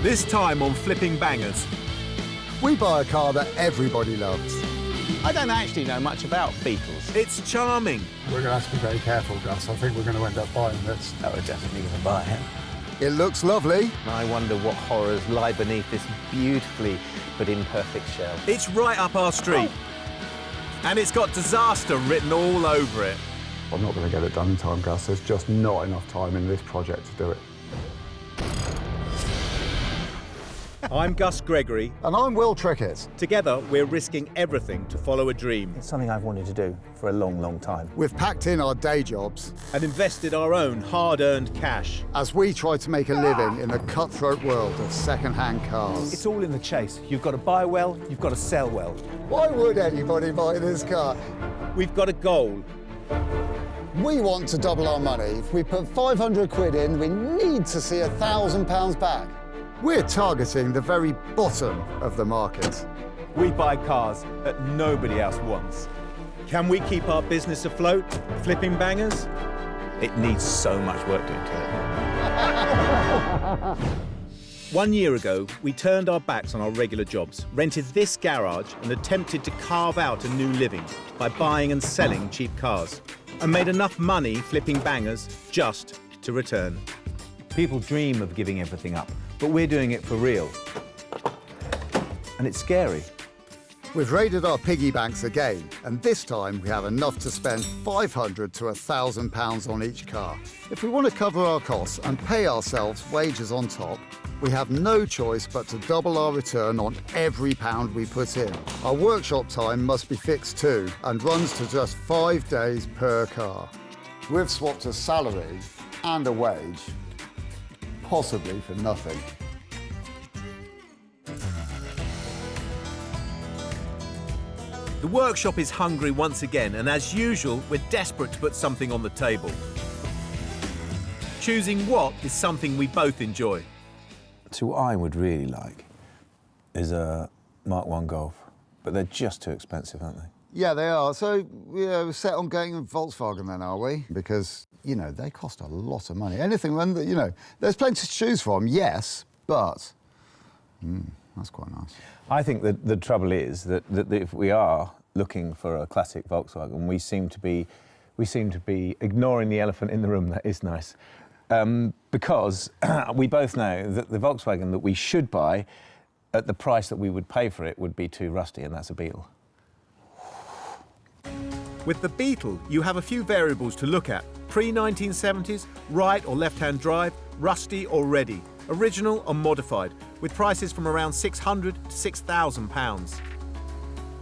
This time on Flipping Bangers. We buy a car that everybody loves. I don't actually know much about Beetles. It's charming. We're going to have to be very careful, Gus. I think we're going to end up buying this. Oh, we're definitely going to buy it. It looks lovely. I wonder what horrors lie beneath this beautifully but imperfect shell. It's right up our street. And it's got disaster written all over it. I'm not going to get it done in time, Gus. There's just not enough time in this project to do it. I'm Gus Gregory. And I'm Will Trickett. Together, we're risking everything to follow a dream. It's something I've wanted to do for a long, long time. We've packed in our day jobs And invested our own hard-earned cash. as we try to make a living in the cutthroat world of second-hand cars. It's all in the chase. You've got to buy well, you've got to sell well. Why would anybody buy this car? We've got a goal. We want to double our money. If we put 500 quid in, we need to see £1,000 back. We're targeting the very bottom of the market. We buy cars that nobody else wants. Can we keep our business afloat? Flipping Bangers? It needs so much work doing to it. 1 year ago, we turned our backs on our regular jobs, rented this garage and attempted to carve out a new living by buying and selling cheap cars, and made enough money flipping bangers just to return. People dream of giving everything up, but we're doing it for real. And it's scary. We've raided our piggy banks again, and this time we have enough to spend £500 to £1,000 on each car. If we want to cover our costs and pay ourselves wages on top, we have no choice but to double our return on every pound we put in. Our workshop time must be fixed too, and runs to just 5 days per car. We've swapped a salary and a wage, possibly for nothing. The workshop is hungry once again, and as usual, we're desperate to put something on the table. Choosing what is something we both enjoy. So what I would really like is a Mark I Golf, but they're just too expensive, aren't they? Yeah, they are. So we're set on going with Volkswagen then, are we? Because, you know, they cost a lot of money. Anything, you know, there's plenty to choose from, yes, but that's quite nice. I think that the trouble is that if we are looking for a classic Volkswagen, we seem to be ignoring the elephant in the room. That is nice. Because we both know that the Volkswagen that we should buy at the price that we would pay for it would be too rusty, and that's a Beetle. With the Beetle, you have a few variables to look at. Pre-1970s, right or left-hand drive, rusty or ready, original or modified, with prices from around £600 to £6,000.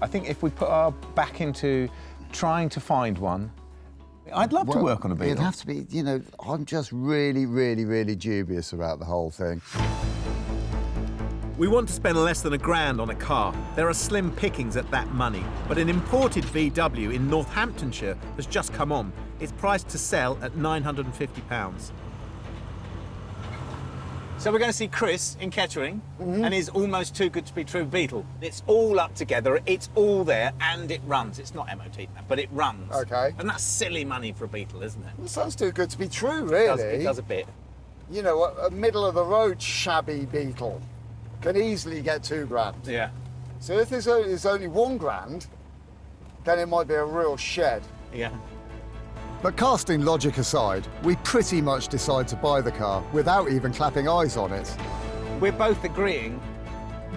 I think if we put our back into trying to find one, I'd love to work on a Beetle. It'd have to be, you know, I'm just really, really, really dubious about the whole thing. We want to spend less than £1,000 on a car. There are slim pickings at that money, but an imported VW in Northamptonshire has just come on. It's priced to sell at £950. So we're going to see Chris in Kettering and his almost too good to be true Beetle. It's all up together, it's all there, and it runs. It's not MOT, but it runs. OK. And that's silly money for a Beetle, isn't it? It sounds too good to be true, really. It does a bit. You know, a middle-of-the-road shabby Beetle can easily get £2,000. Yeah. So if there's only £1,000, then it might be a real shed. Yeah. But casting logic aside, we pretty much decide to buy the car without even clapping eyes on it. We're both agreeing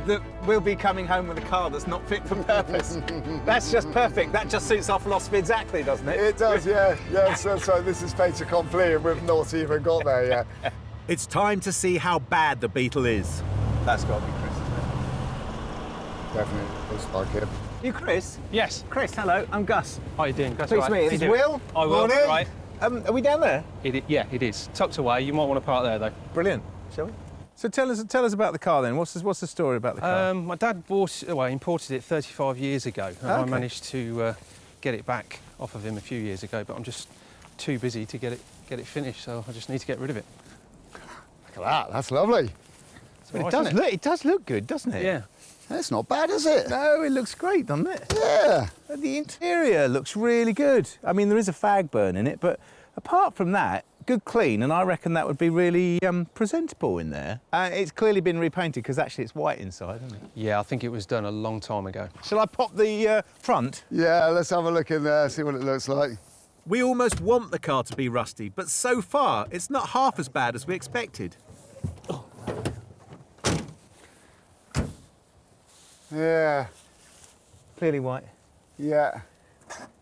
that we'll be coming home with a car that's not fit for purpose. That's just perfect. That just suits our philosophy exactly, doesn't it? It does, yeah. Yeah, so this is fait accompli, and we've not even got there yet. It's time to see how bad the Beetle is. That's got to be Chris, isn't it? Definitely looks like it. You Chris? Yes. Chris, hello, I'm Gus. How are you doing? Gus, Please all to right? meet you. This is How you doing? Will. I will. Morning. Right. Are we down there? Yeah, it is. Tucked away. You might want to park there, though. Brilliant. Shall we? So tell us about the car then. What's the story about the car? My dad imported it 35 years ago, and I managed to get it back off of him a few years ago, but I'm just too busy to get it finished, so I just need to get rid of it. Look at that, that's lovely. But it does look good, doesn't it? Yeah. It's not bad, is it? No, it looks great, doesn't it? Yeah. The interior looks really good. I mean, there is a fag burn in it, but apart from that, good clean, and I reckon that would be really presentable in there. It's clearly been repainted because actually it's white inside, isn't it? Yeah, I think it was done a long time ago. Shall I pop the front? Yeah, let's have a look in there, see what it looks like. We almost want the car to be rusty, but so far it's not half as bad as we expected. Yeah, Clearly white. yeah.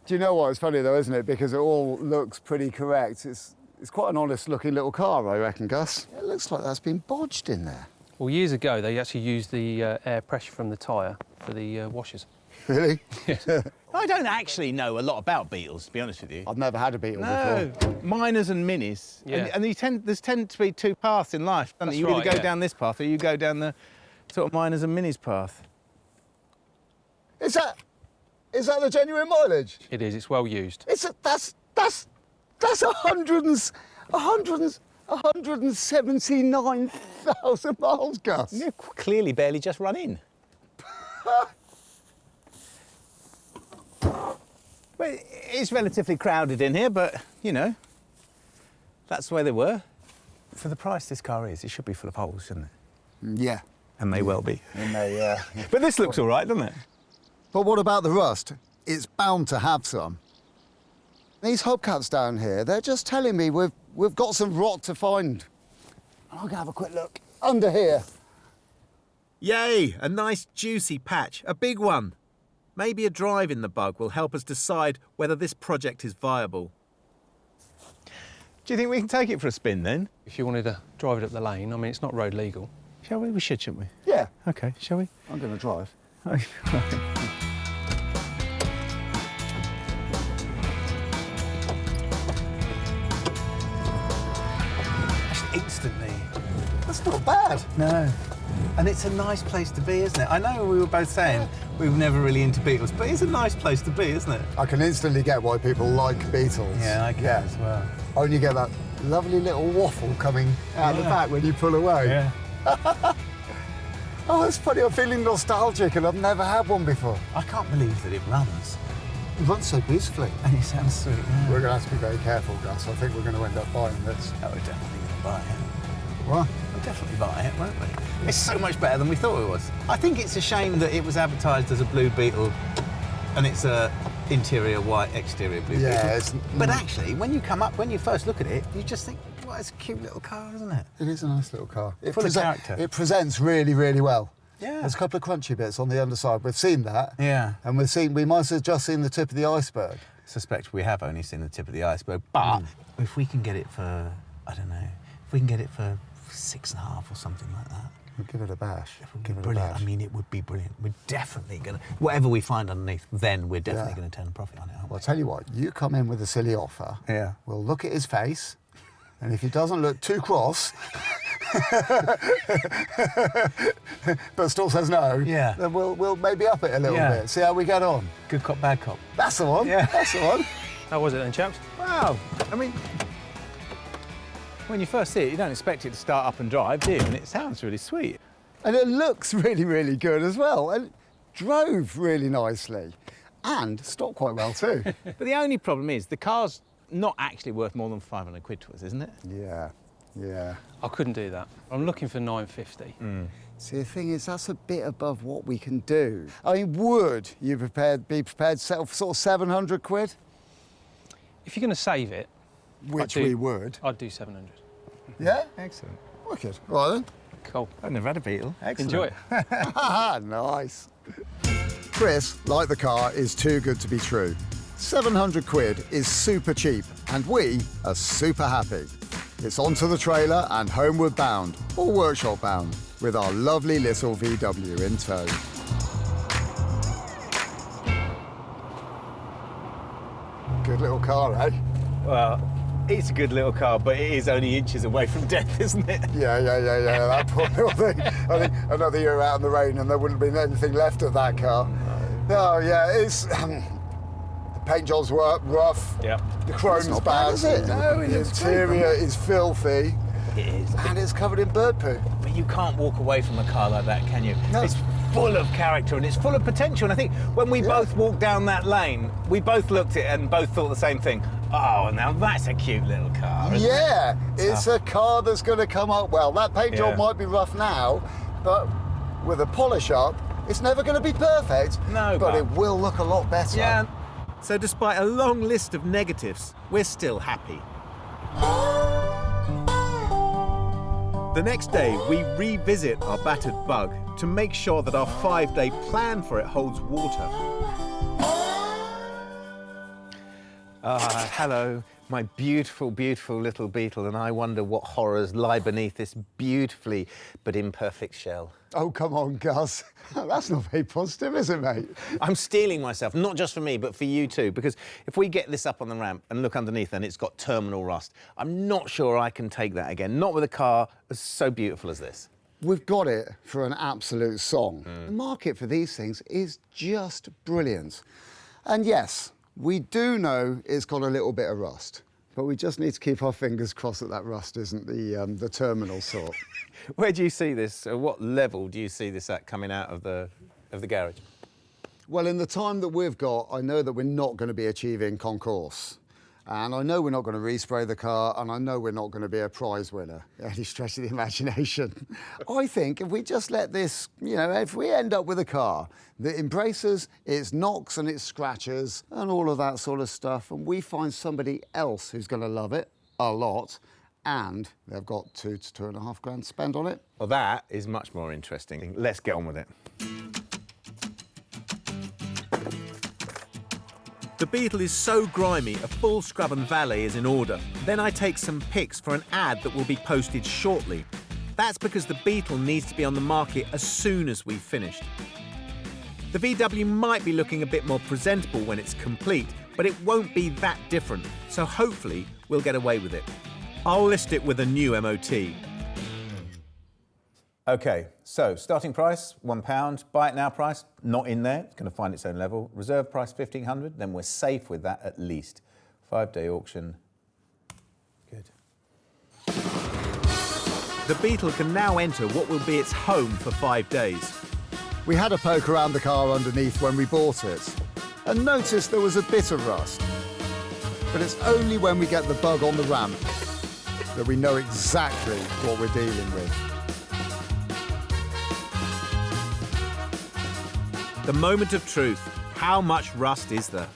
Do you know what? It's funny though, isn't it? Because it all looks pretty correct. It's quite an honest looking little car, I reckon, Gus. It looks like that's been bodged in there. Well, years ago, they actually used the air pressure from the tyre for the washers. Really? I don't actually know a lot about Beetles, to be honest with you. I've never had a Beetle No, before. minors and minis. Yeah. And there's tend to be two paths in life, don't That's there? You right, either go yeah. down this path or you go down the sort of minors and minis path. Is that the genuine mileage? It is. It's well used. That's 179,000 miles, Gus. You're clearly barely just run in. Well, it's relatively crowded in here, but, you know, that's the way they were. For the price this car is, it should be full of holes, shouldn't it? Yeah. And may well be. And they, But this looks all right, doesn't it? But what about the rust? It's bound to have some. These hubcaps down here, they're just telling me we've got some rot to find. I'm gonna have a quick look under here. Yay, a nice juicy patch, a big one. Maybe a drive in the bug will help us decide whether this project is viable. Do you think we can take it for a spin then? If you wanted to drive it up the lane, I mean, it's not road legal. Shall we? We should, shouldn't we? Yeah, OK, shall we? I'm gonna drive. Instantly. That's not bad. No. And it's a nice place to be, isn't it? I know we were both saying we were never really into Beetles, but it's a nice place to be, isn't it? I can instantly get why people like Beetles. Yeah, I can as well. Only get that lovely little waffle coming out the back when you pull away. Yeah. Oh, it's funny, I'm feeling nostalgic and I've never had one before. I can't believe that it runs. It runs so beautifully. And it sounds sweet. Yeah. We're going to have to be very careful, Gus. I think we're going to end up buying this. Oh, we're definitely going to buy it. What? We'll definitely buy it, won't we? It's so much better than we thought it was. I think it's a shame that it was advertised as a blue Beetle and it's a interior white, exterior blue Yeah, Beetle. it's... But actually, when you come up, when you first look at it, you just think, well, it's a cute little car, isn't it? It is a nice little car. Full of character. It presents really, really well. Yeah. There's a couple of crunchy bits on the underside. We've seen that. Yeah. And we might have just seen the tip of the iceberg. Suspect we have only seen the tip of the iceberg, but if we can get it for, I don't know, if we can get it for 6.5 or something like that. We'll give it a bash. Give it Brilliant. a bash. I mean, it would be brilliant. We're definitely going to, whatever we find underneath, then we're definitely going to turn a profit on it, aren't we? Well, I'll tell you what, you come in with a silly offer. Yeah. We'll look at his face, and if he doesn't look too cross, but still says no, Yeah. then we'll maybe up it a little Yeah. bit. See how we get on. Good cop, bad cop. That's the one. Yeah. That's the one. How was it then, chaps? Wow. I mean, when you first see it, you don't expect it to start up and drive, do you? And it sounds really sweet. And it looks really, really good as well. And it drove really nicely. And stopped quite well too. But the only problem is the car's not actually worth more than 500 quid to us, isn't it? Yeah, yeah. I couldn't do that. I'm looking for 950. See, the thing is, that's a bit above what we can do. I mean, would you be prepared to settle for sort of 700 quid? If you're going to save it, Which I'd do- we would. I'd do 700. Yeah? Excellent. Wicked. Right then. Cool. I've never had a Beetle. Excellent. Enjoy it. Nice. Chris, like the car, is too good to be true. 700 quid is super cheap, and we are super happy. It's onto the trailer and homeward bound, or workshop bound, with our lovely little VW in tow. Good little car, eh? Well, it's a good little car, but it is only inches away from death, isn't it? Yeah, that poor little thing. I think another year out in the rain and there wouldn't have been anything left of that car. No, yeah, it's... the paint jobs were rough. Yeah. The chrome's not bad. bad, is it? No, it the looks great, interior is filthy. It is. And it's covered in bird poo. But you can't walk away from a car like that, can you? No. It's full of character and it's full of potential. And I think when we both walked down that lane, we both looked at it and both thought the same thing. Oh, now that's a cute little car, isn't it? Yeah, it's a car that's going to come up well. That paint job Yeah. might be rough now, but with a polish up, it's never going to be perfect. No, but but- it will look a lot better. Yeah. So despite a long list of negatives, we're still happy. The next day, we revisit our battered Bug to make sure that our 5-day plan for it holds water. Hello, my beautiful, beautiful little Beetle, and I wonder what horrors lie beneath this beautifully but imperfect shell. Oh, come on, Gus. That's not very positive, is it, mate? I'm steeling myself, not just for me, but for you too, because if we get this up on the ramp and look underneath and it's got terminal rust, I'm not sure I can take that again, not with a car as so beautiful as this. We've got it for an absolute song. The market for these things is just brilliant. And yes, we do know it's got a little bit of rust, but we just need to keep our fingers crossed that that rust isn't the terminal sort. Where do you see this? At what level do you see this at coming out of the garage? Well, in the time that we've got, I know that we're not going to be achieving concourse. And I know we're not going to respray the car, and I know we're not going to be a prize winner, any stretch of the imagination. I think if we just let this, you know, if we end up with a car that embraces its knocks and its scratches and all of that sort of stuff, and we find somebody else who's going to love it a lot, and they've got £2,000 to £2,500 to spend on it. Well, that is much more interesting. Let's get on with it. The Beetle is so grimy, a full scrub and valet is in order. Then I take some pics for an ad that will be posted shortly. That's because the Beetle needs to be on the market as soon as we've finished. The VW might be looking a bit more presentable when it's complete, but it won't be that different, so hopefully we'll get away with it. I'll list it with a new MOT. OK, so starting price, £1. Buy it now price, not in there. It's going to find its own level. Reserve price, £1,500. Then we're safe with that at least. 5-day auction. Good. The Beetle can now enter what will be its home for 5 days. We had a poke around the car underneath when we bought it and noticed there was a bit of rust. But it's only when we get the Bug on the ramp that we know exactly what we're dealing with. The moment of truth. How much rust is there?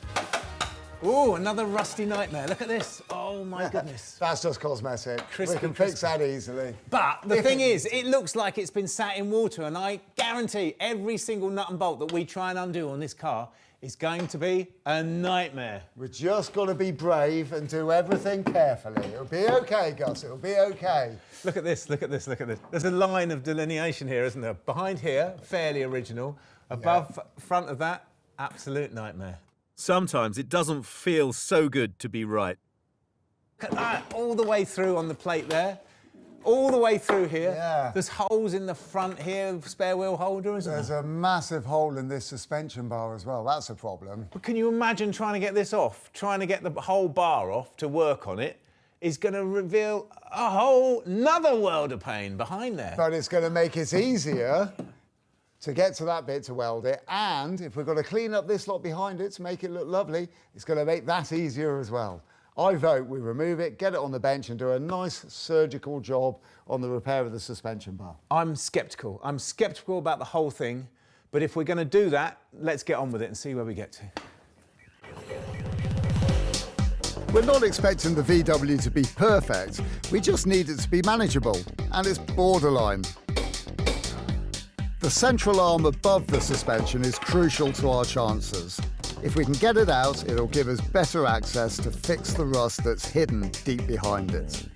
Ooh, another rusty nightmare. Look at this. Oh, my goodness. That's just cosmetic. Crispy, we can fix that easily. But the thing is, it looks like it's been sat in water, and I guarantee every single nut and bolt that we try and undo on this car is going to be a nightmare. We've just got to be brave and do everything carefully. It'll be OK, Gus, it'll be OK. Look at this, look at this, look at this. There's a line of delineation here, isn't there? Behind here, fairly original. Above, front of that, absolute nightmare. Sometimes it doesn't feel so good to be right. Look at that, all the way through on the plate there. All the way through here. Yeah. There's holes in the front here, spare wheel holder, isn't There's there? a massive hole in this suspension bar as well. That's a problem. But can you imagine trying to get this off? Trying to get the whole bar off to work on it is going to reveal a whole nother world of pain behind there. But it's going to make it easier to get to that bit to weld it. And if we've got to clean up this lot behind it to make it look lovely, it's going to make that easier as well. I vote we remove it, get it on the bench and do a nice surgical job on the repair of the suspension bar. I'm sceptical. I'm sceptical about the whole thing. But if we're going to do that, let's get on with it and see where we get to. We're not expecting the VW to be perfect. We just need it to be manageable. And it's borderline. The central arm above the suspension is crucial to our chances. If we can get it out, it'll give us better access to fix the rust that's hidden deep behind it.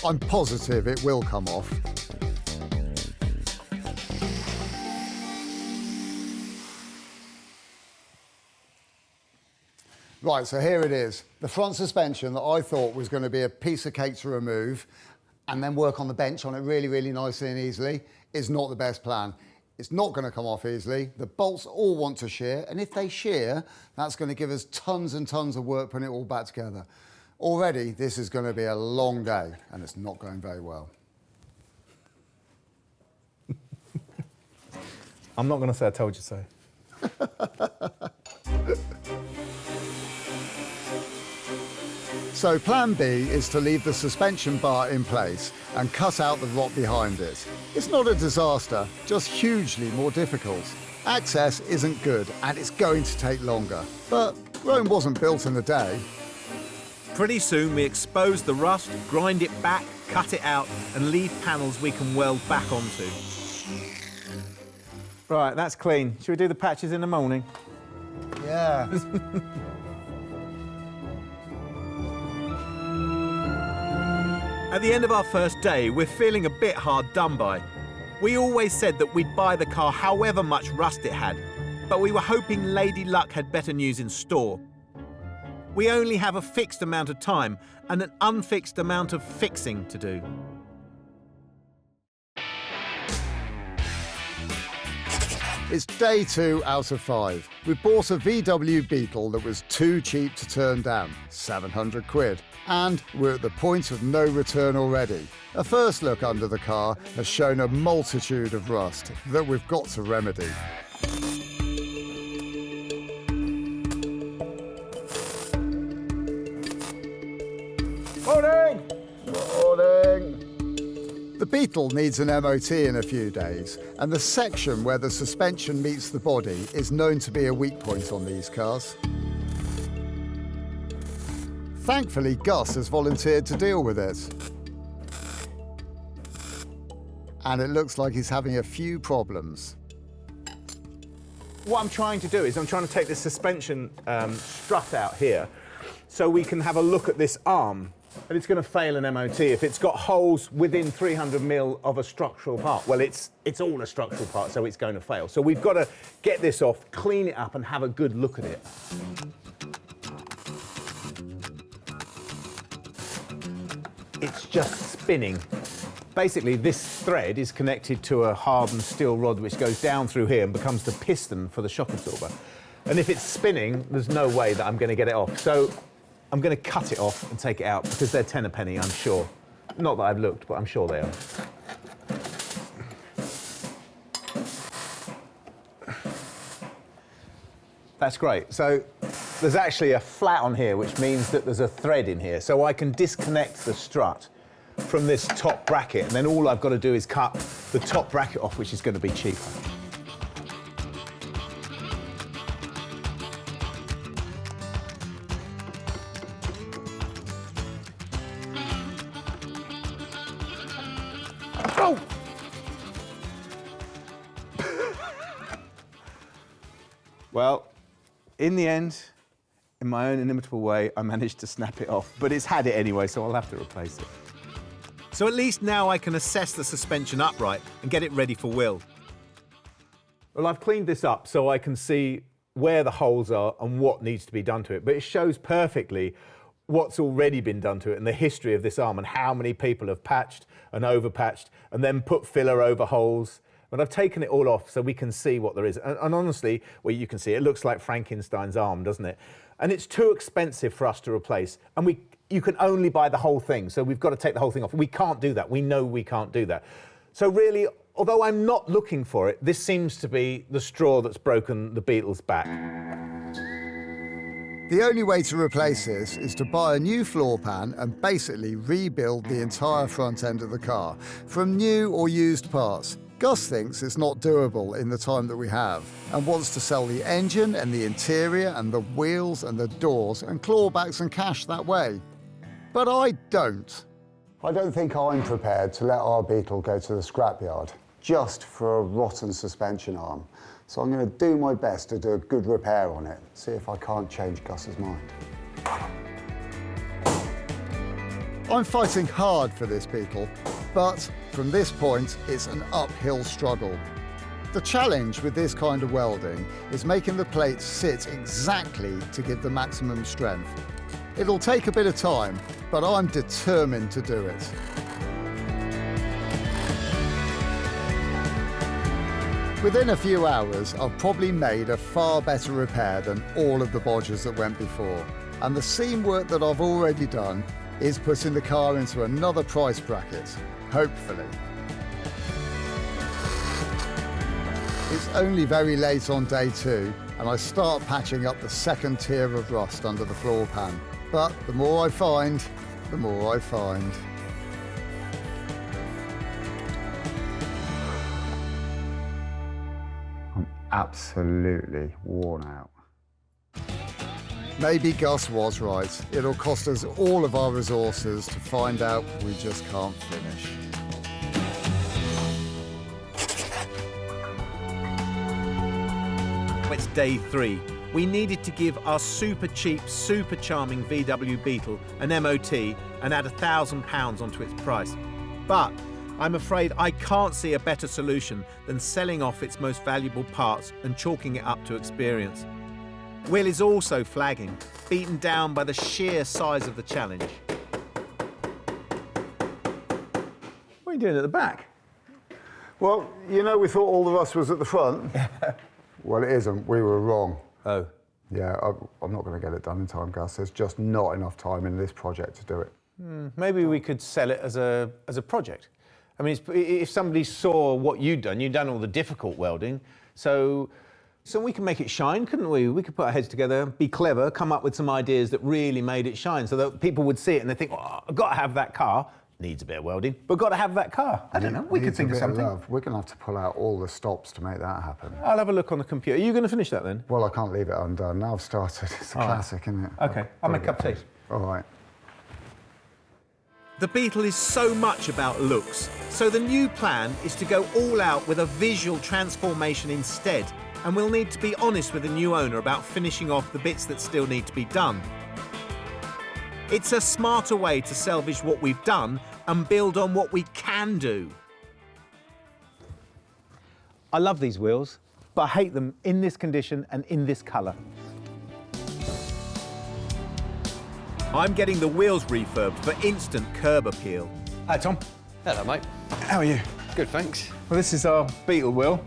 I'm positive it will come off. Right, so here it is. The front suspension that I thought was going to be a piece of cake to remove and then work on the bench on it really, really nicely and easily is not the best plan. It's not going to come off easily. The bolts all want to shear, and if they shear, that's going to give us tons and tons of work putting it all back together. Already, this is going to be a long day, and it's not going very well. I'm not going to say I told you so. So plan B is to leave the suspension bar in place and cut out the rot behind it. It's not a disaster, just hugely more difficult. Access isn't good and it's going to take longer. But Rome wasn't built in a day. Pretty soon we expose the rust, grind it back, cut it out and leave panels we can weld back onto. Right, that's clean. Should we do the patches in the morning? Yeah. At the end of our first day, we're feeling a bit hard done by. We always said that we'd buy the car however much rust it had, but we were hoping Lady Luck had better news in store. We only have a fixed amount of time and an unfixed amount of fixing to do. It's day 2 out of 5. We bought a VW Beetle that was too cheap to turn down, 700 quid. And we're at the point of no return already. A first look under the car has shown a multitude of rust that we've got to remedy. Morning! Morning! The Beetle needs an MOT in a few days, and the section where the suspension meets the body is known to be a weak point on these cars. Thankfully, Gus has volunteered to deal with it. And it looks like he's having a few problems. What I'm trying to do is I'm trying to take this suspension strut out here so we can have a look at this arm. And it's going to fail an MOT if it's got holes within 300 mil of a structural part. Well, it's all a structural part, so it's going to fail. So we've got to get this off, clean it up, and have a good look at it. It's just spinning. Basically, this thread is connected to a hardened steel rod which goes down through here and becomes the piston for the shock absorber. And if it's spinning, there's no way that I'm going to get it off. So I'm going to cut it off and take it out because they're 10 a penny, I'm sure. Not that I've looked, but I'm sure they are. That's great. So there's actually a flat on here, which means that there's a thread in here. So I can disconnect the strut from this top bracket, and then all I've got to do is cut the top bracket off, which is going to be cheaper. Oh! Well, in the end, in my own inimitable way, I managed to snap it off, but it's had it anyway, so I'll have to replace it. So at least now I can assess the suspension upright and get it ready for Will. Well, I've cleaned this up so I can see where the holes are and what needs to be done to it, but it shows perfectly what's already been done to it and the history of this arm and how many people have patched and overpatched and then put filler over holes. But I've taken it all off so we can see what there is. And honestly, well, you can see it looks like Frankenstein's arm, doesn't it? And it's too expensive for us to replace. And you can only buy the whole thing, so we've got to take the whole thing off. We can't do that. We know we can't do that. So really, although I'm not looking for it, this seems to be the straw that's broken the Beetle's back. The only way to replace this is to buy a new floor pan and basically rebuild the entire front end of the car from new or used parts. Gus thinks it's not doable in the time that we have and wants to sell the engine and the interior and the wheels and the doors and claw back some cash that way. But I don't. I don't think I'm prepared to let our Beetle go to the scrapyard just for a rotten suspension arm. So I'm going to do my best to do a good repair on it, see if I can't change Gus's mind. I'm fighting hard for this Beetle, but from this point, it's an uphill struggle. The challenge with this kind of welding is making the plates sit exactly to give the maximum strength. It'll take a bit of time, but I'm determined to do it. Within a few hours, I've probably made a far better repair than all of the bodgers that went before. And the seam work that I've already done is putting the car into another price bracket, hopefully. It's only very late on day 2, and I start patching up the second tier of rust under the floor pan. But the more I find, the more I find. I'm absolutely worn out. Maybe Gus was right. It'll cost us all of our resources to find out we just can't finish. It's day 3. We needed to give our super cheap, super charming VW Beetle an MOT and add £1,000 onto its price. But I'm afraid I can't see a better solution than selling off its most valuable parts and chalking it up to experience. Will is also flagging, beaten down by the sheer size of the challenge. What are you doing at the back? Well, you know, we thought all the rust was at the front. Well, it isn't. We were wrong. Oh. Yeah, I'm not going to get it done in time, Gus. There's just not enough time in this project to do it. Maybe we could sell it as a project. I mean, if somebody saw what you'd done all the difficult welding, so we can make it shine, couldn't we? We could put our heads together, be clever, come up with some ideas that really made it shine, so that people would see it and they think, oh, I've got to have that car. Needs a bit of welding, but got to have that car. I don't know. We could think of something. We're going to have to pull out all the stops to make that happen. I'll have a look on the computer. Are you going to finish that then? Well, I can't leave it undone. Now I've started. It's a classic, isn't it? Okay, I'll make a cup of tea. All right. The Beetle is so much about looks, so the new plan is to go all out with a visual transformation instead, and we'll need to be honest with the new owner about finishing off the bits that still need to be done. It's a smarter way to salvage what we've done and build on what we can do. I love these wheels, but I hate them in this condition and in this colour. I'm getting the wheels refurbed for instant curb appeal. Hi, Tom. Hello, mate. How are you? Good, thanks. Well, this is our Beetle wheel.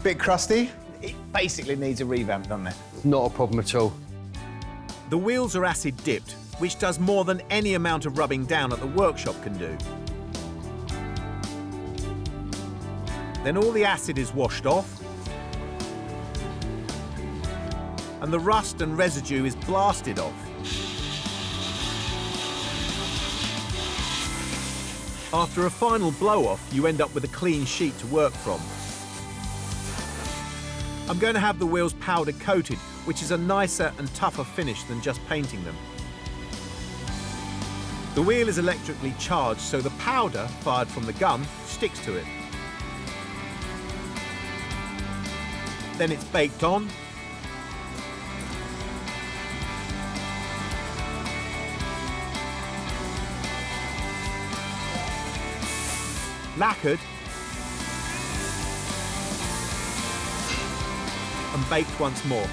Bit crusty. It basically needs a revamp, doesn't it? Not a problem at all. The wheels are acid dipped, which does more than any amount of rubbing down at the workshop can do. Then all the acid is washed off, and the rust and residue is blasted off. After a final blow-off, you end up with a clean sheet to work from. I'm going to have the wheels powder coated, which is a nicer and tougher finish than just painting them. The wheel is electrically charged, so the powder, fired from the gun, sticks to it. Then it's baked on, lacquered, and baked once more.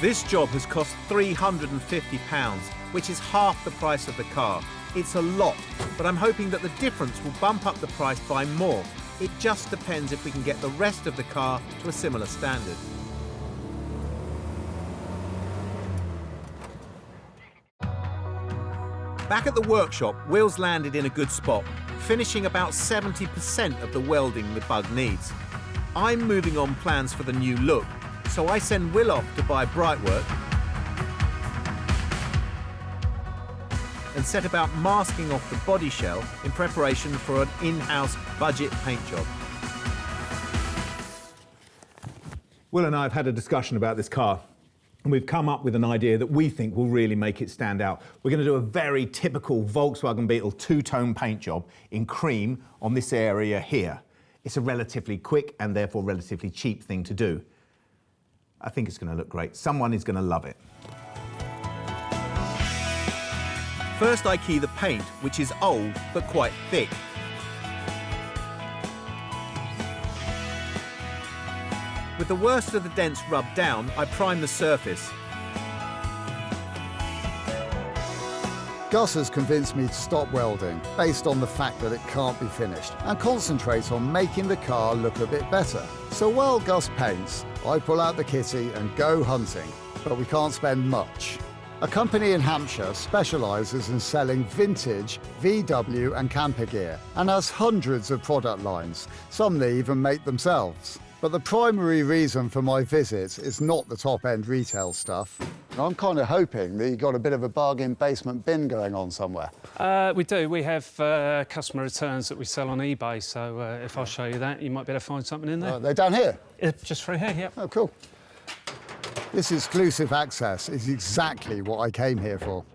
This job has cost £350, which is half the price of the car. It's a lot, but I'm hoping that the difference will bump up the price by more. It just depends if we can get the rest of the car to a similar standard. Back at the workshop, Will's landed in a good spot, finishing about 70% of the welding the bug needs. I'm moving on plans for the new look, so I send Will off to buy Brightwork and set about masking off the body shell in preparation for an in-house budget paint job. Will and I have had a discussion about this car, and we've come up with an idea that we think will really make it stand out. We're going to do a very typical Volkswagen Beetle two-tone paint job in cream on this area here. It's a relatively quick and therefore relatively cheap thing to do. I think it's going to look great. Someone is going to love it. First I key the paint, which is old but quite thick. With the worst of the dents rubbed down, I prime the surface. Gus has convinced me to stop welding, based on the fact that it can't be finished, and concentrate on making the car look a bit better. So while Gus paints, I pull out the kitty and go hunting, but we can't spend much. A company in Hampshire specialises in selling vintage VW and camper gear, and has hundreds of product lines. Some they even make themselves. But the primary reason for my visit is not the top-end retail stuff. I'm kind of hoping that you've got a bit of a bargain basement bin going on somewhere. We do. We have customer returns that we sell on eBay, so if I show you that, you might be able to find something in there. They're down here? Just through here, yeah. Oh, cool. This exclusive access is exactly what I came here for.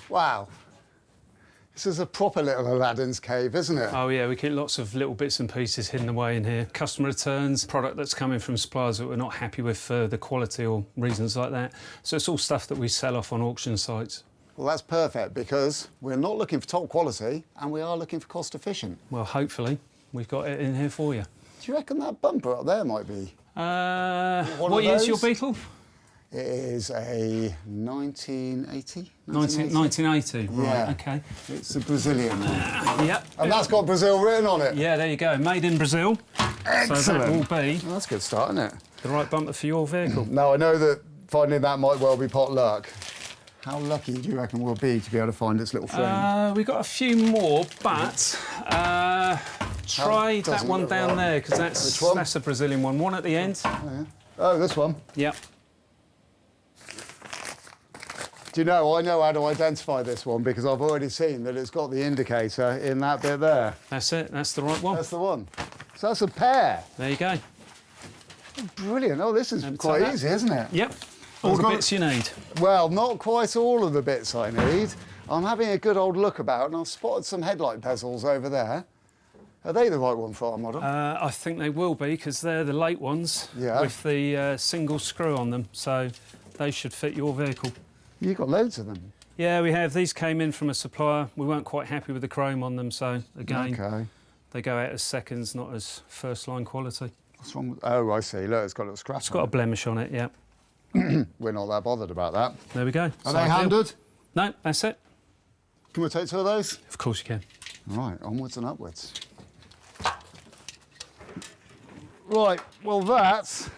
Wow. This is a proper little Aladdin's cave, isn't it? Oh, yeah, we keep lots of little bits and pieces hidden away in here. Customer returns, product that's coming from suppliers that we're not happy with for the quality or reasons like that. So it's all stuff that we sell off on auction sites. Well, that's perfect, because we're not looking for top quality and we are looking for cost efficient. Well, hopefully, we've got it in here for you. Do you reckon that bumper up there might be? What year's your Beetle? It is a 1980? 1980, right, yeah. OK. It's a Brazilian one. Yep. And that's got Brazil written on it. Yeah, there you go. Made in Brazil. Excellent. So that will be Well, that's a good start, isn't it? the right bumper for your vehicle. Now, I know that finding that might well be pot luck. How lucky do you reckon we'll be to be able to find its little friend? We've got a few more, but try that doesn't one look down right. there, because Which one? that's a Brazilian one. One at the end. Oh, this one. Yep. Do you know, I know how to identify this one because I've already seen that it's got the indicator in that bit there. That's it. That's the right one. That's the one. So that's a pair. There you go. Brilliant. Oh, this is And quite so that- easy, isn't it? Yep. All the bits you need. Well, not quite all of the bits I need. I'm having a good old look about and I've spotted some headlight bezels over there. Are they the right one for our model? I think they will be, because they're the late ones Yeah. with the single screw on them, so they should fit your vehicle. You've got loads of them. Yeah, we have. These came in from a supplier. We weren't quite happy with the chrome on them, so again, OK. they go out as seconds, not as first-line quality. What's wrong with... Oh, I see. Look, it's got a little scratch It's got a blemish on it, yeah. We're not that bothered about that. There we go. Are they handed? No, that's it. Can we take two of those? Of course you can. Right, onwards and upwards. Right, well that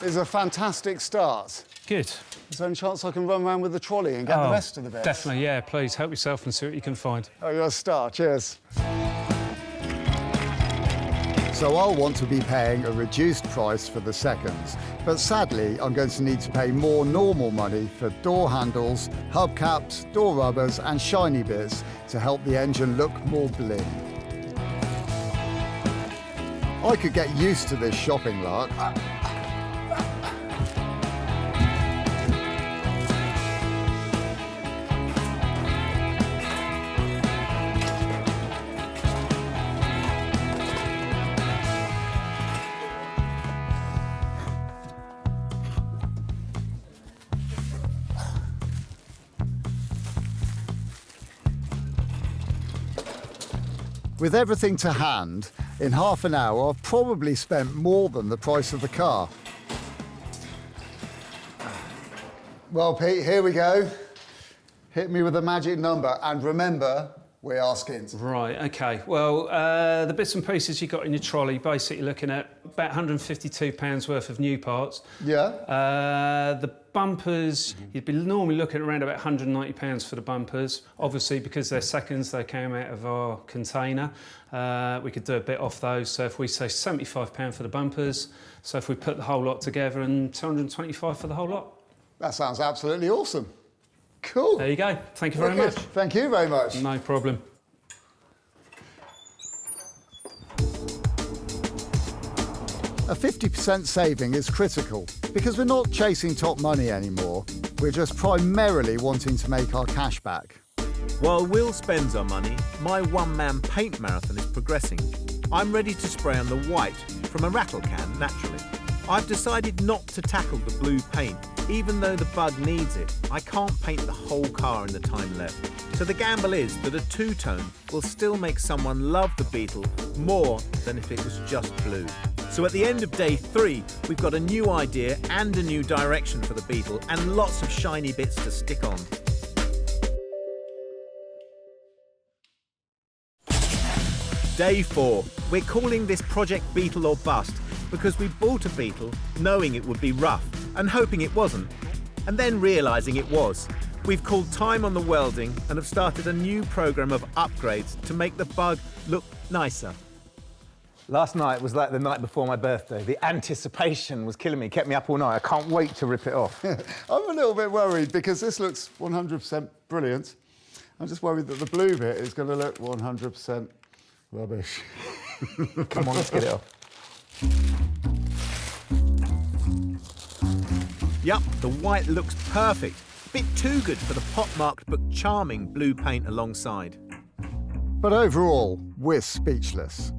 is a fantastic start. Good. Is there any chance I can run around with the trolley and get the rest of the bits? Definitely, yeah. Please help yourself and see what you can find. Oh, you're a star. Cheers. So I'll want to be paying a reduced price for the seconds, but sadly I'm going to need to pay more normal money for door handles, hubcaps, door rubbers and shiny bits to help the engine look more bling. I could get used to this shopping lark. With everything to hand, in half an hour I've probably spent more than the price of the car. Well, Pete, here we go. Hit me with a magic number, and remember, we are skins. Right, OK. Well, the bits and pieces you got in your trolley, basically looking at about £152 worth of new parts. Yeah? The bumpers, you'd be normally looking at around about £190 for the bumpers. Obviously, because they're seconds, they came out of our container. We could do a bit off those. So if we say £75 for the bumpers, so if we put the whole lot together, and £225 for the whole lot. That sounds absolutely awesome. Cool. There you go. Thank you very much. Thank you very much. No problem. A 50% saving is critical because we're not chasing top money anymore. We're just primarily wanting to make our cash back. While Will spends our money, my one-man paint marathon is progressing. I'm ready to spray on the white from a rattle can, naturally. I've decided not to tackle the blue paint, even though the bug needs it. I can't paint the whole car in the time left. So the gamble is that a two-tone will still make someone love the Beetle more than if it was just blue. So at the end of day 3, we've got a new idea and a new direction for the Beetle and lots of shiny bits to stick on. Day 4. We're calling this Project Beetle or Bust because we bought a Beetle knowing it would be rough and hoping it wasn't, and then realising it was. We've called time on the welding and have started a new programme of upgrades to make the Bug look nicer. Last night was like the night before my birthday. The anticipation was killing me, kept me up all night. I can't wait to rip it off. I'm a little bit worried because this looks 100% brilliant. I'm just worried that the blue bit is going to look 100% rubbish. Come on, let's get it off. Yup, the white looks perfect. A bit too good for the pot-marked but charming blue paint alongside. But overall, we're speechless.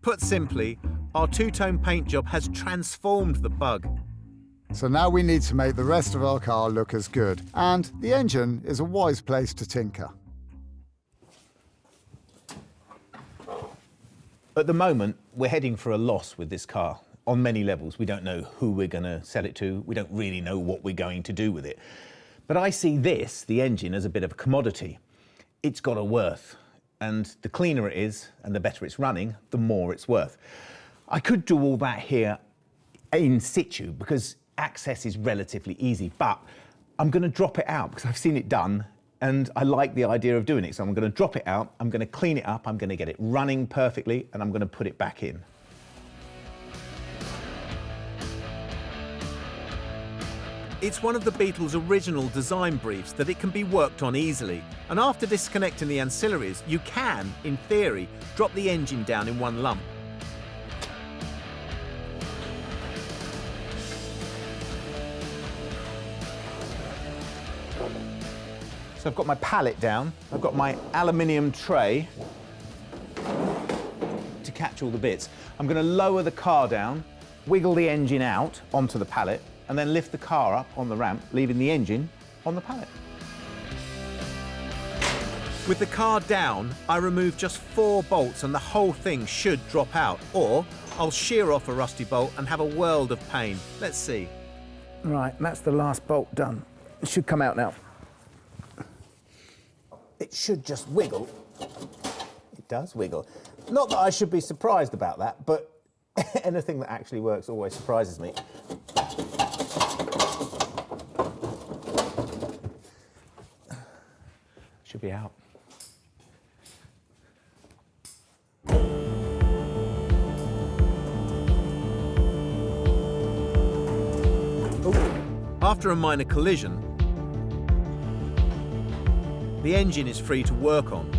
Put simply, our two-tone paint job has transformed the Bug. So now we need to make the rest of our car look as good. And the engine is a wise place to tinker. At the moment, we're heading for a loss with this car on many levels. We don't know who we're going to sell it to. We don't really know what we're going to do with it. But I see this, the engine, as a bit of a commodity. It's got a worth. And the cleaner it is and the better it's running, the more it's worth. I could do all that here in situ because access is relatively easy, but I'm going to drop it out because I've seen it done and I like the idea of doing it. So I'm going to drop it out, I'm going to clean it up, I'm going to get it running perfectly, and I'm going to put it back in. It's one of the Beetle's original design briefs that it can be worked on easily. And after disconnecting the ancillaries, you can, in theory, drop the engine down in one lump. So I've got my pallet down, I've got my aluminium tray to catch all the bits. I'm going to lower the car down, wiggle the engine out onto the pallet, and then lift the car up on the ramp, leaving the engine on the pallet. With the car down, I remove just 4 bolts and the whole thing should drop out. Or I'll shear off a rusty bolt and have a world of pain. Let's see. Right, and that's the last bolt done. It should come out now. It should just wiggle. It does wiggle. Not that I should be surprised about that, but anything that actually works always surprises me. Should be out. After a minor collision, the engine is free to work on.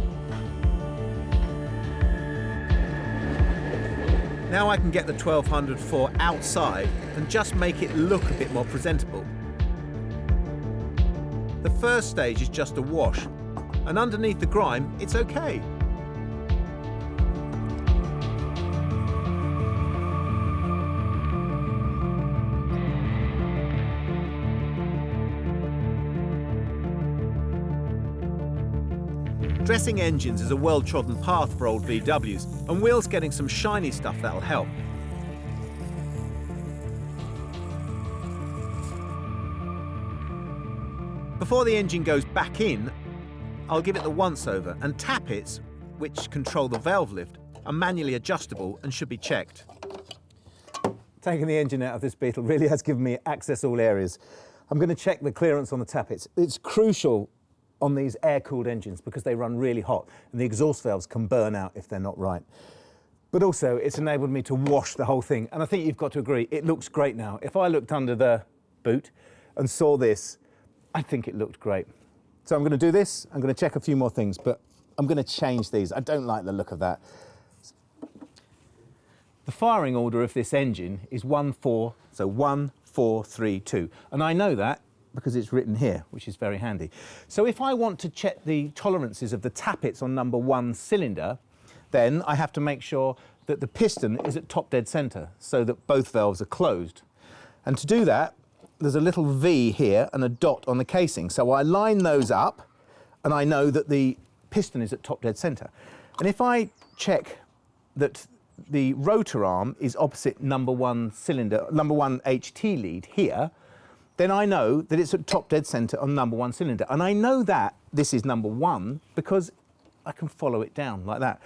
Now I can get the 1204 outside and just make it look a bit more presentable. The first stage is just a wash, and underneath the grime, it's okay. Dressing engines is a well-trodden path for old VWs, and Will's getting some shiny stuff that'll help. Before the engine goes back in, I'll give it the once-over, and tappets, which control the valve lift, are manually adjustable and should be checked. Taking the engine out of this Beetle really has given me access all areas. I'm going to check the clearance on the tappets. It's crucial on these air-cooled engines because they run really hot and the exhaust valves can burn out if they're not right. But also, it's enabled me to wash the whole thing, and I think you've got to agree, it looks great now. If I looked under the boot and saw this, I think it looked great. So I'm going to do this, I'm going to check a few more things, but I'm going to change these. I don't like the look of that. The firing order of this engine is 1-4, so 1-4-3-2, and I know that because it's written here, which is very handy. So if I want to check the tolerances of the tappets on number 1 cylinder, then I have to make sure that the piston is at top dead center so that both valves are closed. And to do that, there's a little V here and a dot on the casing. So I line those up and I know that the piston is at top dead center. And if I check that the rotor arm is opposite number 1 cylinder, number 1 HT lead here, then I know that it's at top dead center on number 1 cylinder. And I know that this is number 1 because I can follow it down like that.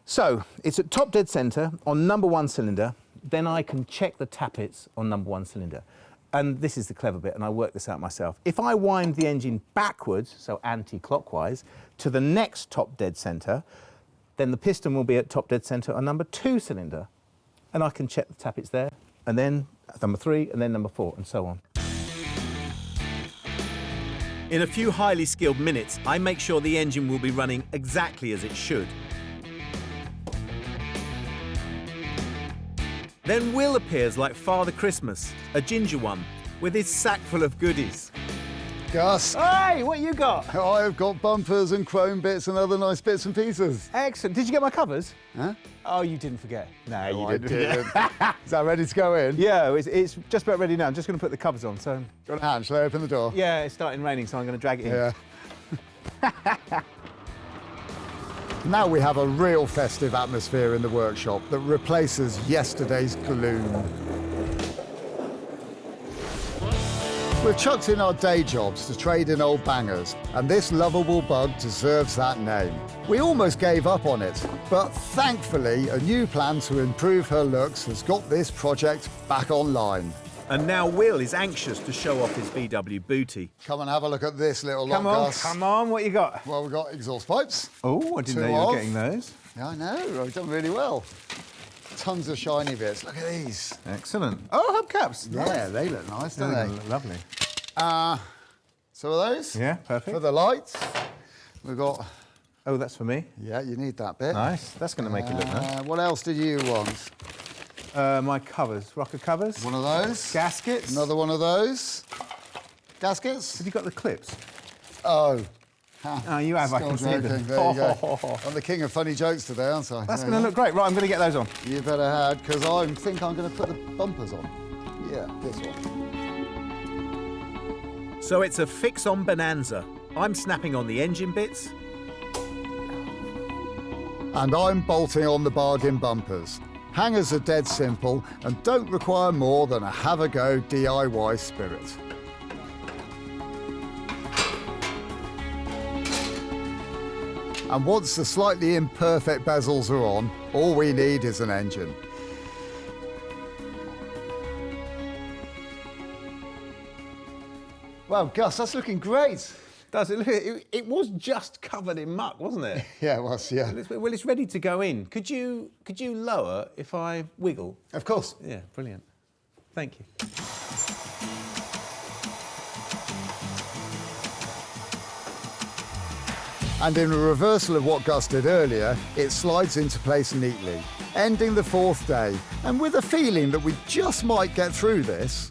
So it's at top dead center on number 1 cylinder, then I can check the tappets on number 1 cylinder. and this is the clever bit, and I worked this out myself. If I wind the engine backwards, so anti-clockwise, to the next top dead centre, then the piston will be at top dead centre on number 2 cylinder. And I can check the tappets there, and then number 3, and then number 4, and so on. In a few highly skilled minutes, I make sure the engine will be running exactly as it should. Then Will appears like Father Christmas, a ginger one, with his sack full of goodies. Gus, Hey, what you got? I've got bumpers and chrome bits and other nice bits and pieces. Excellent. Did you get my covers? Huh? Oh, you didn't forget. No, you I didn't. didn't. Is that ready to go in? Yeah, it's just about ready now. I'm just going to put the covers on. So, Got a hand, shall I open the door? yeah, it's starting raining, so I'm going to drag it in. Yeah. Now we have a real festive atmosphere in the workshop that replaces yesterday's gloom. We've chucked in our day jobs to trade in old bangers, and this lovable bug deserves that name. We almost gave up on it, but thankfully a new plan to improve her looks has got this project back online. And now Will is anxious to show off his VW booty. Come and have a look at this little lot, Come on, Gus. come on, what you got? Well, we've got exhaust pipes. Oh, I didn't know you Two were of. getting those. Yeah, I know, I've done really well. Tons of shiny bits. Look at these. Excellent. Oh, hubcaps. Yeah, they look nice, don't Yeah, they? they look lovely. Some of those. Yeah, perfect. For the lights, we've got. Oh, that's for me. Yeah, you need that bit. Nice. That's going to make it look nice. What else did you want? My covers, rocker covers. One of those. Gaskets. Another one of those. Gaskets. Have you got the clips? Oh. Oh, you have. I Still can see joking. them. There you go. I'm the king of funny jokes today, aren't I? That's There going to you look great. Right, I'm going to get those on. go. You better have, because I think I'm going to put the bumpers on. Yeah, this one. So it's a fix-on bonanza. I'm snapping on the engine bits. And I'm bolting on the bargain bumpers. Hangers are dead simple and don't require more than a have-a-go DIY spirit. And once the slightly imperfect bezels are on, all we need is an engine. Well, Gus, that's looking great. Does it? Look, it was just covered in muck, wasn't it? Yeah, it was, yeah. Well, it's ready to go in. Could you lower if I wiggle? Of course. Yeah, brilliant. Thank you. And in a reversal of what Gus did earlier, it slides into place neatly, ending the 4th day, and with a feeling that we just might get through this.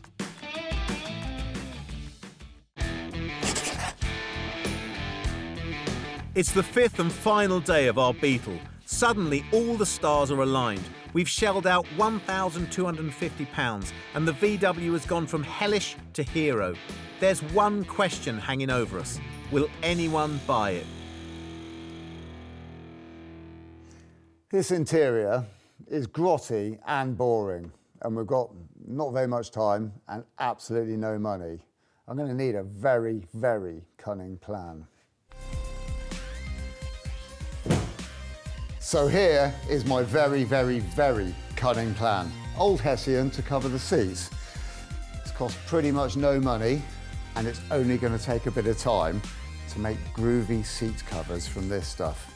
It's the 5th and final day of our Beetle. Suddenly, all the stars are aligned. We've shelled out £1,250 and the VW has gone from hellish to hero. There's one question hanging over us. Will anyone buy it? This interior is grotty and boring, and we've got not very much time and absolutely no money. I'm going to need a very, very cunning plan. So here is my very, very, very cunning plan. Old Hessian to cover the seats. It's cost pretty much no money, and it's only going to take a bit of time to make groovy seat covers from this stuff.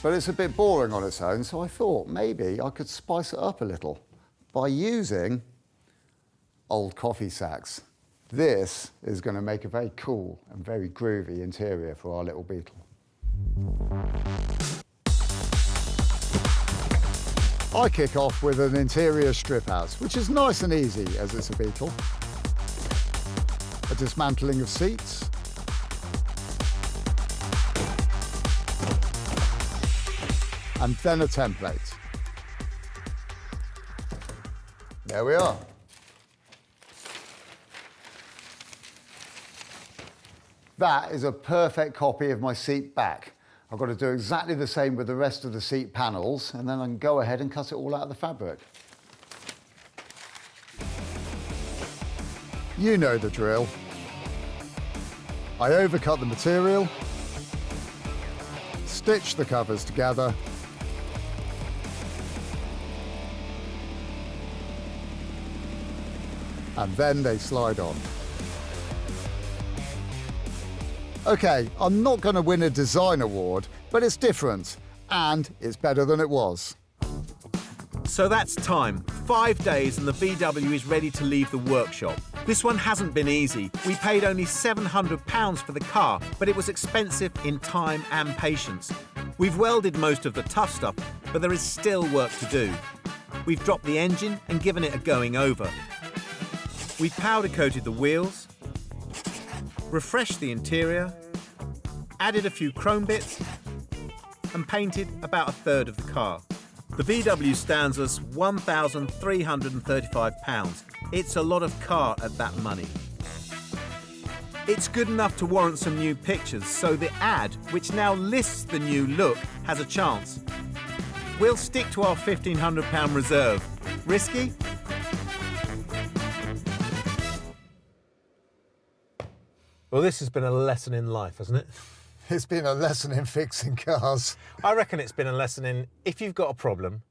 But it's a bit boring on its own, so I thought maybe I could spice it up a little by using old coffee sacks. This is going to make a very cool and very groovy interior for our little Beetle. I kick off with an interior strip out, which is nice and easy as it's a Beetle. A dismantling of seats. And then a template. There we are. That is a perfect copy of my seat back. I've got to do exactly the same with the rest of the seat panels, and then I can go ahead and cut it all out of the fabric. You know the drill. I overcut the material, stitch the covers together, and then they slide on. OK, I'm not going to win a design award, but it's different, and it's better than it was. So that's time. 5 days and the VW is ready to leave the workshop. This one hasn't been easy. We paid only £700 for the car, but it was expensive in time and patience. We've welded most of the tough stuff, but there is still work to do. We've dropped the engine and given it a going over. We've powder coated the wheels, refreshed the interior, added a few chrome bits, and painted about a third of the car. The VW stands us £1,335. It's a lot of car at that money. It's good enough to warrant some new pictures, so the ad, which now lists the new look, has a chance. We'll stick to our £1,500 reserve. Risky? Well, this has been a lesson in life, hasn't it? It's been a lesson in fixing cars. I reckon it's been a lesson in, if you've got a problem,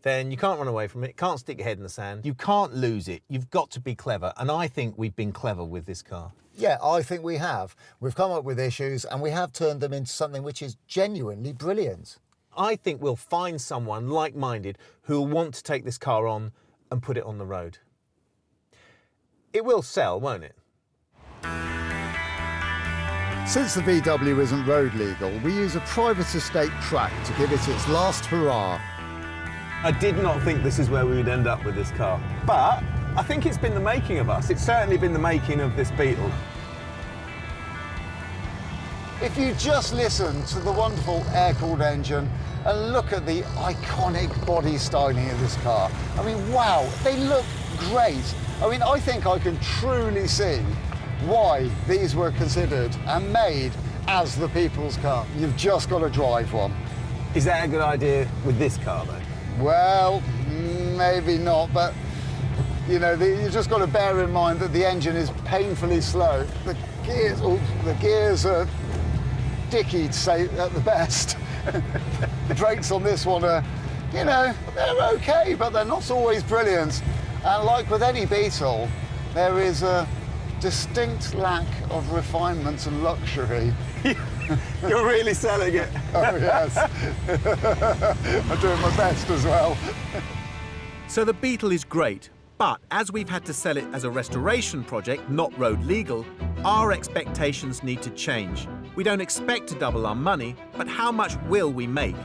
then you can't run away from it, can't stick your head in the sand, you can't lose it, you've got to be clever. And I think we've been clever with this car. Yeah, I think we have. We've come up with issues and we have turned them into something which is genuinely brilliant. I think we'll find someone like-minded who'll want to take this car on and put it on the road. It will sell, won't it? Since the VW isn't road legal, we use a private estate track to give it its last hurrah. I did not think this is where we would end up with this car, but I think it's been the making of us. It's certainly been the making of this Beetle. If you just listen to the wonderful air-cooled engine and look at the iconic body styling of this car, I mean, wow, they look great. I mean, I think I can truly see why these were considered and made as the people's car. You've just got to drive one. Is that a good idea with this car, though? Well, maybe not, but you know, you just got to bear in mind that the engine is painfully slow. The gears are dicky, to say at the best. The brakes on this one are, you know, they're okay, but they're not always brilliant. And like with any Beetle, there is a distinct lack of refinement and luxury. You're really selling it. Oh, yes. I'm doing my best as well. So the Beetle is great, but as we've had to sell it as a restoration project, not road legal, our expectations need to change. We don't expect to double our money, but how much will we make?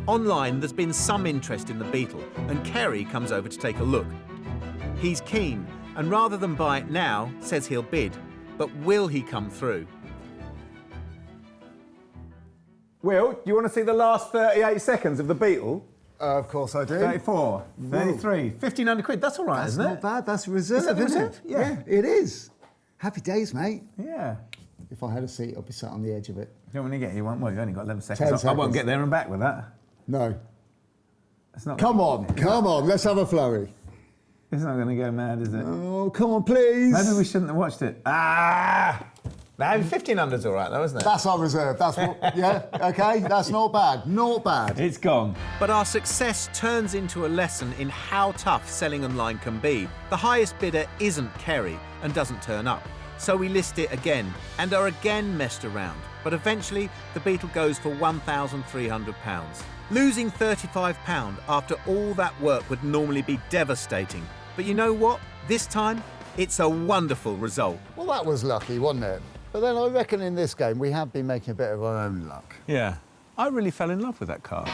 Online, there's been some interest in the Beetle, and Kerry comes over to take a look. He's keen, and rather than buy it now, says he'll bid. But will he come through? Will, do you want to see the last 38 seconds of the Beetle? Of course I do. 34, 33, 1,500 quid. That's all right, That's isn't it? not bad. That's a reserve, Is that the isn't reserve? it? Yeah. It is. Happy days, mate. Yeah. If I had a seat, I'd be sat on the edge of it. You don't want to get you one. Well, you've only got 11 seconds. 10 I won't seconds. get there and back with that. No. It's not. Come on, let's have a flurry. It's not going to go mad, is it? Oh, come on, please. Maybe we shouldn't have watched it. Ah! No, 1,500's all right, though, isn't it? That's our reserve. That's what, yeah, okay, that's not bad. Not bad. It's gone. But our success turns into a lesson in how tough selling online can be. The highest bidder isn't Kerry and doesn't turn up. So we list it again and are again messed around. But eventually, the Beetle goes for £1,300. Losing £35 after all that work would normally be devastating. But you know what? This time, it's a wonderful result. Well, that was lucky, wasn't it? But then I reckon in this game we have been making a bit of our own luck. Yeah. I really fell in love with that car.